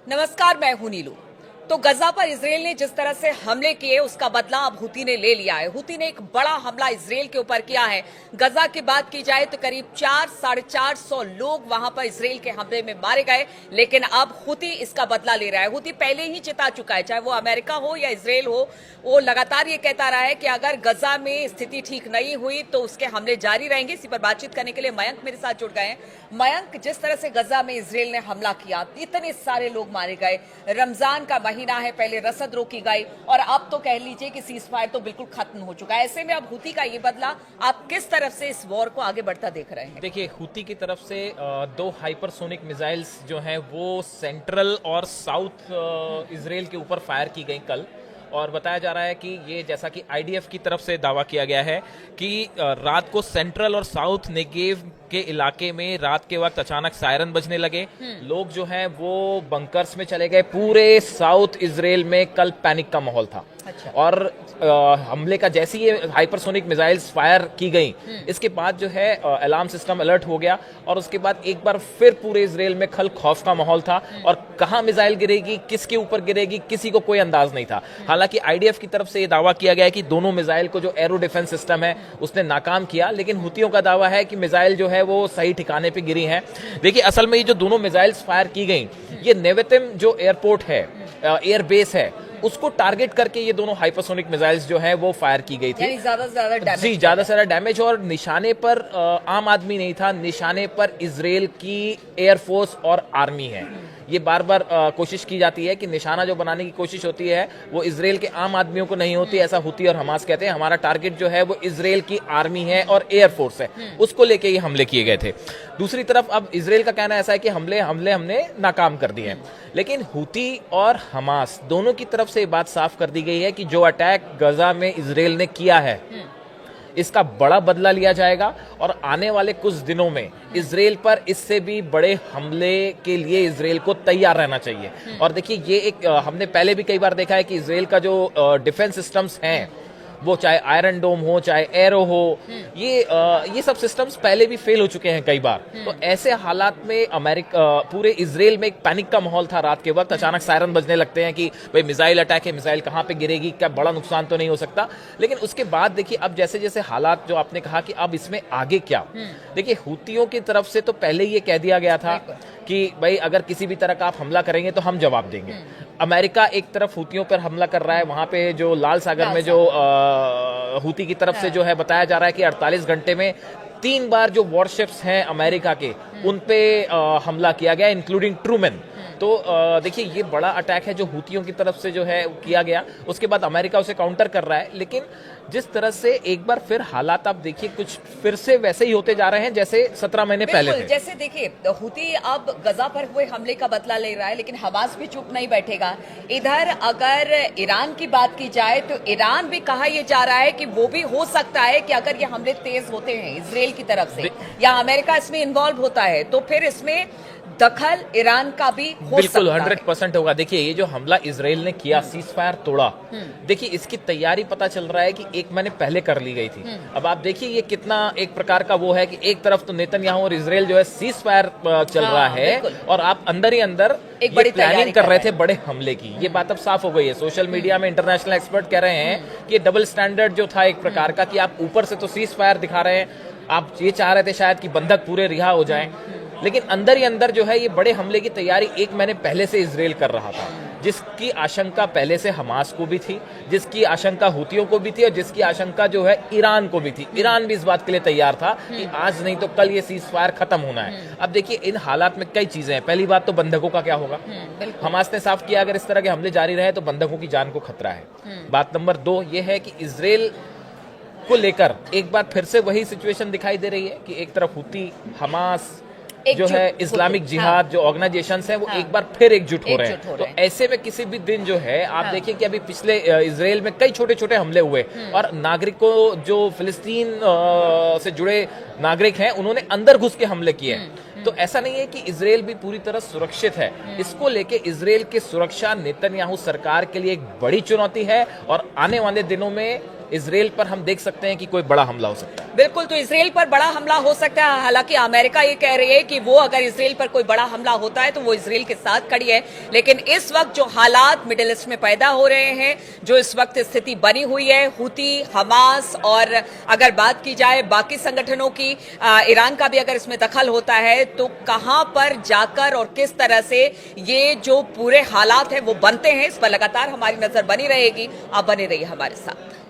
नमस्कार, मैं हूं नीलू। तो गजा पर इसराइल ने जिस तरह से हमले किए उसका बदला अब हुती ने ले लिया है। हुती ने एक बड़ा हमला इसराइल के ऊपर किया है। गजा की बात की जाए तो करीब 400-450 लोग वहां पर इसराइल के हमले में मारे गए, लेकिन अब हुती इसका बदला ले रहा है। हुती पहले ही चिता चुका है, चाहे वो अमेरिका हो या इसराइल हो, वो लगातार ये कहता रहा है कि अगर गजा में स्थिति ठीक नहीं हुई तो उसके हमले जारी रहेंगे। इसी पर बातचीत करने के लिए मयंक मेरे साथ जुड़ गए हैं। मयंक, जिस तरह से गजा में इसराइल ने हमला किया, इतने सारे लोग मारे गए, रमजान का महीना है, पहले रसद रोकी गई और अब तो कह लीजिए कि सीज फायर तो बिल्कुल खत्म हो चुका है। ऐसे में अब हुती का ये बदला, आप किस तरफ से इस वॉर को आगे बढ़ता देख रहे हैं? देखिए, हुती की तरफ से दो हाइपरसोनिक मिसाइल्स जो हैं वो सेंट्रल और साउथ इजराइल के ऊपर फायर की गई कल, और बताया जा रहा है कि ये, जैसा कि आईडीएफ की तरफ से दावा किया गया है कि रात को सेंट्रल और साउथ नेगेव के इलाके में रात के वक्त अचानक सायरन बजने लगे। लोग जो हैं वो बंकर्स में चले गए। पूरे साउथ इजराइल में कल पैनिक का माहौल था। अच्छा। और हमले का जैसे ही हाइपरसोनिक मिसाइल्स फायर की गई, इसके बाद जो है अलार्म सिस्टम अलर्ट हो गया और उसके बाद एक बार फिर पूरे इजराइल में खल खौफ का माहौल था। और कहां मिसाइल गिरेगी, किसके ऊपर गिरेगी, किसी को कोई अंदाज नहीं था। हालांकि आईडीएफ की तरफ से यह दावा किया गया है कि दोनों मिसाइल को जो एरो डिफेंस सिस्टम है उसने नाकाम किया, लेकिन हुतियों का दावा है कि मिसाइल जो है वो सही ठिकाने पे गिरी है। देखिए, असल में ये जो दोनों मिसाइल्स फायर की गई, ये नेवेतिम जो एयरपोर्ट है, एयर बेस है, उसको टारगेट करके ये दोनों हाइपरसोनिक मिसाइल्स जो है वो फायर की गई थी। ज्यादा से ज्यादा डैमेज, जी, ज्यादा से ज्यादा डैमेज। और निशाने पर आम आदमी नहीं था, निशाने पर इजराइल की एयरफोर्स और आर्मी है। ये बार बार कोशिश की जाती है कि निशाना जो बनाने की कोशिश होती है वो इजराइल के आम आदमियों को नहीं होती, ऐसा हुती और हमास कहते हैं। हमारा टारगेट जो है वो इजराइल की आर्मी है और एयरफोर्स है, उसको लेके ये हमले किए गए थे। दूसरी तरफ अब इजराइल का कहना ऐसा है कि हमने नाकाम कर दिए हैं, लेकिन हुती और हमास दोनों की तरफ से ये बात साफ कर दी गई है कि जो अटैक गजा में इजराइल ने किया है इसका बड़ा बदला लिया जाएगा और आने वाले कुछ दिनों में इजराइल पर इससे भी बड़े हमले के लिए इजराइल को तैयार रहना चाहिए। और देखिए, ये एक हमने पहले भी कई बार देखा है कि इजराइल का जो डिफेंस सिस्टम्स हैं, वो चाहे आयरन डोम हो, चाहे एरो हो, ये सब सिस्टम्स पहले भी फेल हो चुके हैं कई बार। तो ऐसे हालात में पूरे इजराइल में एक पैनिक का माहौल था। रात के वक्त अचानक सायरन बजने लगते हैं कि भाई मिसाइल अटैक है, मिसाइल कहां पे गिरेगी, क्या बड़ा नुकसान तो नहीं हो सकता। लेकिन उसके बाद देखिए, अब जैसे जैसे हालात, जो आपने कहा कि अब इसमें आगे क्या, देखिए हुतियों की तरफ से तो पहले ये कह दिया गया था कि भाई अगर किसी भी तरह का आप हमला करेंगे तो हम जवाब देंगे। अमेरिका एक तरफ हुतियों पर हमला कर रहा है, वहां पे जो लाल सागर में जो हुती की तरफ से जो है बताया जा रहा है कि 48 घंटे में 3 बार जो वॉरशिप्स हैं अमेरिका के, उन पे हमला किया गया, इंक्लूडिंग ट्रूमैन। तो देखिए, ये बड़ा अटैक है जो हुतियों की तरफ से जो है किया गया। उसके बाद अमेरिका उसे काउंटर कर रहा है, लेकिन जिस तरह से एक बार फिर हालात आप देखिए कुछ फिर से वैसे ही होते जा रहे हैं जैसे 17 महीने पहले थे। जैसे देखिए, हुती अब गजा पर हुए हमले का बदला ले रहा है, लेकिन हमास भी चुप नहीं बैठेगा। इधर अगर ईरान की बात की जाए तो ईरान भी कहा यह जा रहा है कि वो भी हो सकता है कि अगर ये हमले तेज होते हैं इजराइल की तरफ से या अमेरिका इसमें इन्वॉल्व होता है तो फिर इसमें दखल ईरान का भी हो बिल्कुल सकता 100% होगा। देखिए, ये जो हमला इजराइल ने किया, सीज फायर तोड़ा, देखिए इसकी तैयारी पता चल रहा है कि 1 महीने पहले कर ली गई थी। अब आप देखिए ये कितना एक प्रकार का वो है कि एक तरफ तो नेतन्याहू और इजराइल जो है सीज फायर चल रहा है और आप अंदर ही अंदर एक बड़ी प्लानिंग कर रहे थे बड़े हमले की। ये बात अब साफ हो गई है। सोशल मीडिया में इंटरनेशनल एक्सपर्ट कह रहे हैं कि डबल स्टैंडर्ड जो था एक प्रकार का, कि आप ऊपर से तो सीज फायर दिखा रहे हैं, आप ये चाह रहे थे शायद कि बंधक पूरे रिहा हो जाएं, लेकिन अंदर ही अंदर जो है ये बड़े हमले की तैयारी 1 महीने पहले से इजराइल कर रहा था, जिसकी आशंका पहले से हमास को भी थी, जिसकी आशंका हुतियों को भी थी और जिसकी आशंका जो है ईरान को भी थी। ईरान भी इस बात के लिए तैयार था कि आज नहीं तो कल ये सीज फायर खत्म होना है। अब देखिए, इन हालात में कई चीजें हैं। पहली बात तो बंधकों का क्या होगा। हमास ने साफ किया अगर इस तरह के हमले जारी रहे तो बंधकों की जान को खतरा है। बात नंबर 2 ये है कि इजराइल को लेकर एक बार फिर से वही सिचुएशन दिखाई दे रही है कि एक तरफ हुती, हमास जो है इस्लामिक जिहाद जो ऑर्गेनाइजेशंस हैं वो एक बार फिर एकजुट हो रहे हैं। तो ऐसे में किसी भी दिन जो है आप देखिए कि अभी पिछले इजराइल में कई छोटे छोटे हमले हुए और नागरिकों, जो फिलिस्तीन से जुड़े नागरिक हैं, उन्होंने अंदर घुस के हमले किए हैं। तो ऐसा नहीं है कि इजराइल भी पूरी तरह सुरक्षित है। इसको लेके इजराइल की सुरक्षा नेतन्याहू सरकार के लिए एक बड़ी चुनौती है और आने वाले दिनों में इसराइल पर हम देख सकते हैं कि कोई बड़ा हमला हो सकता है। बिल्कुल, तो इसराइल पर बड़ा हमला हो सकता है। हालांकि अमेरिका ये कह रही है कि वो अगर इसराइल पर कोई बड़ा हमला होता है तो वो इसराइल के साथ खड़ी है। लेकिन इस वक्त जो हालात मिडिल ईस्ट में पैदा हो रहे हैं, जो इस वक्त स्थिति बनी हुई है, हुती, हमास और अगर बात की जाए बाकी संगठनों की, ईरान का भी अगर इसमें दखल होता है, तो कहां पर जाकर और किस तरह से ये जो पूरे हालात हैं वो बनते हैं, इस पर लगातार हमारी नजर बनी रहेगी। आप बने रहिए हमारे साथ।